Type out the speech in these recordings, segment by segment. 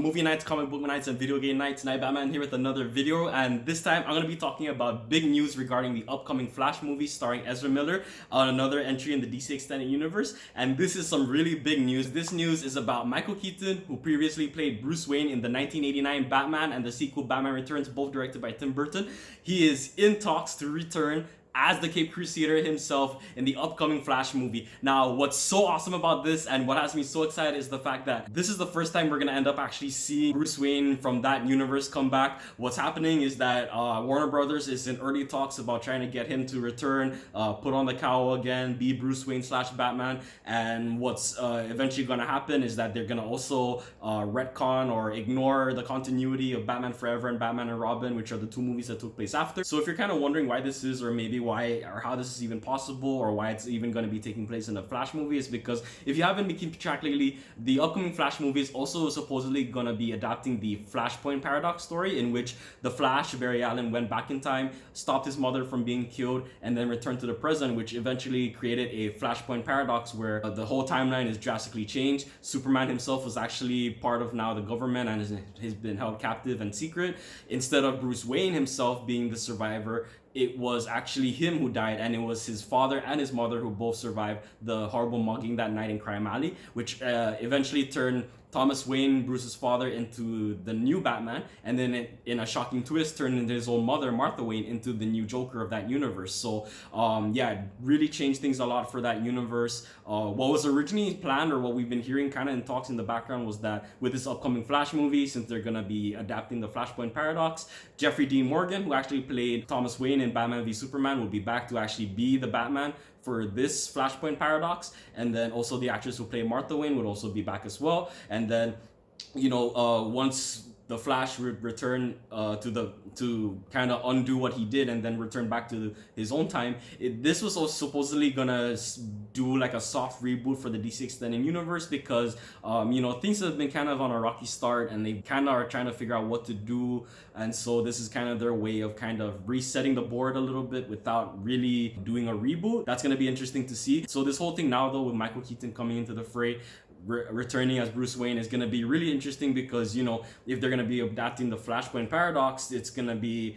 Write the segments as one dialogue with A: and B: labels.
A: movie nights, comic book nights, and video game nights. Tonight, Batman here with another video, and this time I'm going to be talking about big news regarding the upcoming Flash movie starring Ezra Miller on another entry in the DC Extended Universe. And this is some really big news. This news is about Michael Keaton, who previously played Bruce Wayne in the 1989 Batman and the sequel Batman Returns, both directed by Tim Burton. He is in talks to return as the Cape Crusader himself in the upcoming Flash movie. Now, what's so awesome about this and what has me so excited is the fact that this is the first time we're gonna end up actually seeing Bruce Wayne from that universe come back. What's happening is that Warner Brothers is in early talks about trying to get him to return, put on the cowl again, be Bruce Wayne / Batman. And what's eventually gonna happen is that they're gonna also retcon or ignore the continuity of Batman Forever and Batman and Robin, which are the two movies that took place after. So if you're kind of wondering why this is, or maybe why or how this is even possible, or why it's even going to be taking place in the Flash movie, is because if you haven't been keeping track lately, the upcoming Flash movie is also supposedly going to be adapting the Flashpoint paradox story, in which the Flash, Barry Allen, went back in time, stopped his mother from being killed, and then returned to the present, which eventually created a Flashpoint paradox where the whole timeline is drastically changed. Superman himself was actually part of now the government and has been held captive and secret. Instead of Bruce Wayne himself being the survivor, it was actually him who died, and it was his father and his mother who both survived the horrible mugging that night in Crime Alley, which eventually turned Thomas Wayne, Bruce's father, into the new Batman, and then in a shocking twist turned into his own mother, Martha Wayne, into the new Joker of that universe. So yeah, it really changed things a lot for that universe. What was originally planned, or what we've been hearing kind of in talks in the background, was that with this upcoming Flash movie, since they're gonna be adapting the Flashpoint paradox, Jeffrey Dean Morgan, who actually played Thomas Wayne in Batman v Superman, will be back to actually be the Batman for this Flashpoint paradox. And then also the actress who played Martha Wayne would also be back as well. And then, you know, once the Flash would return to kind of undo what he did and then return back to his own time. This was also supposedly gonna do like a soft reboot for the DC Extended Universe, because you know, things have been kind of on a rocky start and they kind of are trying to figure out what to do. And so this is kind of their way of kind of resetting the board a little bit without really doing a reboot. That's gonna be interesting to see. So this whole thing now, though, with Michael Keaton coming into the fray, returning as Bruce Wayne, is going to be really interesting, because, you know, if they're going to be adapting the Flashpoint paradox, it's going to be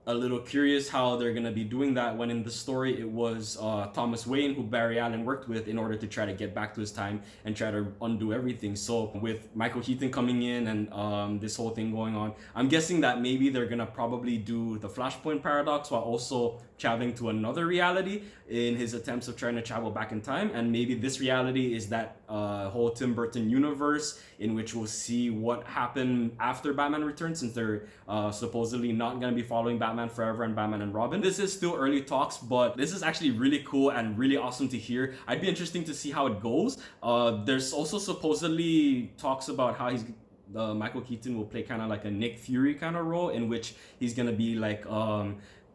A: a little curious how they're going to be doing that, when in the story it was Thomas Wayne who Barry Allen worked with in order to try to get back to his time and try to undo everything. So with Michael Keaton coming in and this whole thing going on, I'm guessing that maybe they're going to probably do the Flashpoint paradox while also traveling to another reality in his attempts of trying to travel back in time. And maybe this reality is that whole Tim Burton universe, in which we'll see what happened after Batman Returns, since they're supposedly not going to be following Batman Forever and Batman and Robin. This is still early talks, but this is actually really cool and really awesome to hear. I'd be interesting to see how it goes. There's also supposedly talks about how Michael Keaton will play kind of like a Nick Fury kind of role, in which he's going to be like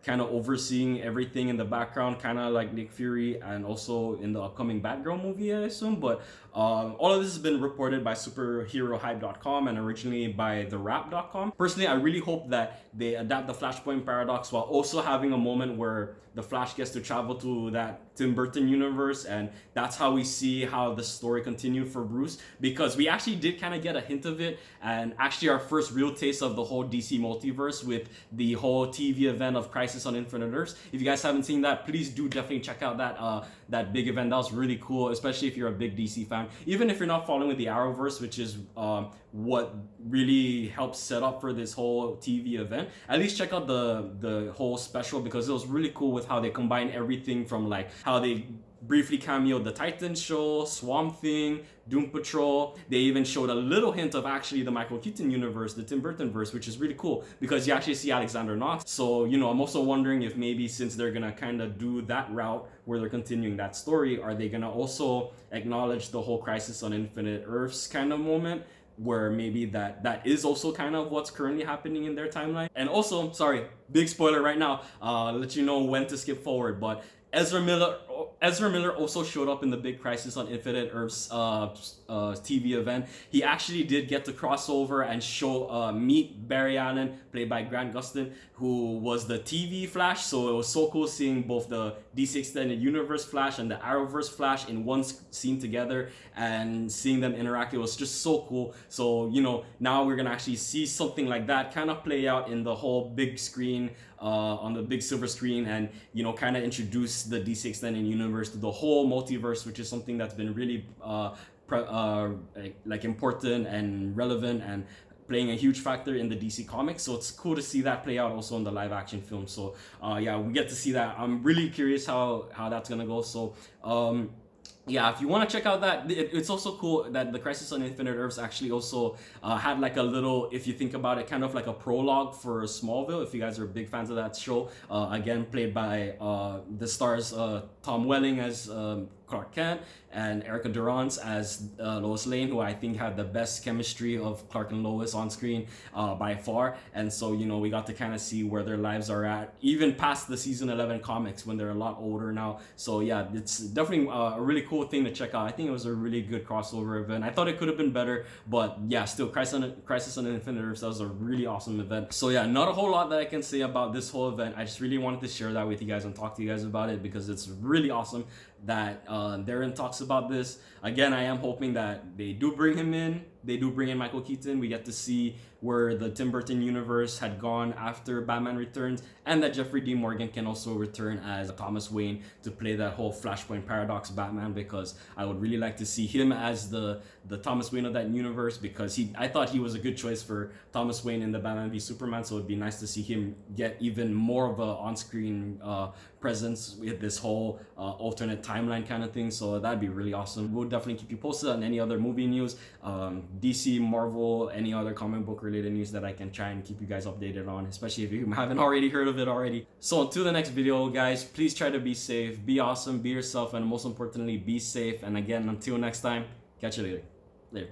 A: kind of overseeing everything in the background, kind of like Nick Fury, and also in the upcoming Batgirl movie, I assume. But all of this has been reported by superherohype.com and originally by therap.com. Personally, I really hope that they adapt the Flashpoint paradox while also having a moment where the Flash gets to travel to that Tim Burton universe, and that's how we see how the story continued for Bruce, because we actually did kind of get a hint of it, and actually our first real taste of the whole DC multiverse with the whole TV event of Crisis on Infinite Earths. If you guys haven't seen that, please do definitely check out that big event. That was really cool, especially if you're a big DC fan. Even if you're not following with the Arrowverse, which is what really helps set up for this whole TV event, at least check out the whole special, because it was really cool with how they combine everything from like how they briefly cameoed the Titans show, Swamp Thing, Doom Patrol. They even showed a little hint of actually the Michael Keaton universe, the Tim Burton verse, which is really cool because you actually see Alexander Knox. So, you know, I'm also wondering if maybe since they're gonna kind of do that route where they're continuing that story, are they gonna also acknowledge the whole Crisis on Infinite Earths kind of moment, where maybe that is also kind of what's currently happening in their timeline. And also, sorry, big spoiler right now, let you know when to skip forward, but Ezra Miller Ezra Miller also showed up in the big Crisis on Infinite Earths TV event. He actually did get to cross over and show meet Barry Allen, played by Grant Gustin, who was the TV Flash. So it was so cool seeing both the DC Extended Universe Flash and the Arrowverse Flash in one scene together and seeing them interact. It was just so cool. So, you know, now we're gonna actually see something like that kind of play out in the whole big screen, on the big silver screen, and, you know, kind of introduce the DC Extended Universe to the whole multiverse, which is something that's been really like important and relevant and playing a huge factor in the DC comics. So it's cool to see that play out also in the live action film. So yeah, we get to see that. I'm really curious how that's gonna go. So yeah, if you want to check out that, it's also cool that the Crisis on Infinite Earths actually also had like a little, if you think about it, kind of like a prologue for Smallville. If you guys are big fans of that show, again played by the stars Tom Welling as Clark Kent and Erica Durance as Lois Lane, who I think had the best chemistry of Clark and Lois on screen by far. And so, you know, we got to kind of see where their lives are at, even past the season 11 comics when they're a lot older now. So yeah, it's definitely a really cool thing to check out. I think it was a really good crossover event. I thought it could have been better, but yeah, still Crisis on Infinite Earths, that was a really awesome event. So yeah, not a whole lot that I can say about this whole event. I just really wanted to share that with you guys and talk to you guys about it because it's really awesome that they're in talks about this. Again, I am hoping that they do bring him in. They do bring in Michael Keaton. We get to see where the Tim Burton universe had gone after Batman Returns, and that Jeffrey D. Morgan can also return as Thomas Wayne to play that whole Flashpoint Paradox Batman, because I would really like to see him as the Thomas Wayne of that universe, because I thought he was a good choice for Thomas Wayne in the Batman v Superman. So it'd be nice to see him get even more of a on-screen presence with this whole alternate timeline kind of thing. So that'd be really awesome. We'll definitely keep you posted on any other movie news, DC, Marvel, any other comic book related news that I can try and keep you guys updated on, especially if you haven't already heard of it already. So until the next video, guys, please try to be safe, be awesome, be yourself, and most importantly, be safe. And again, until next time, catch you later.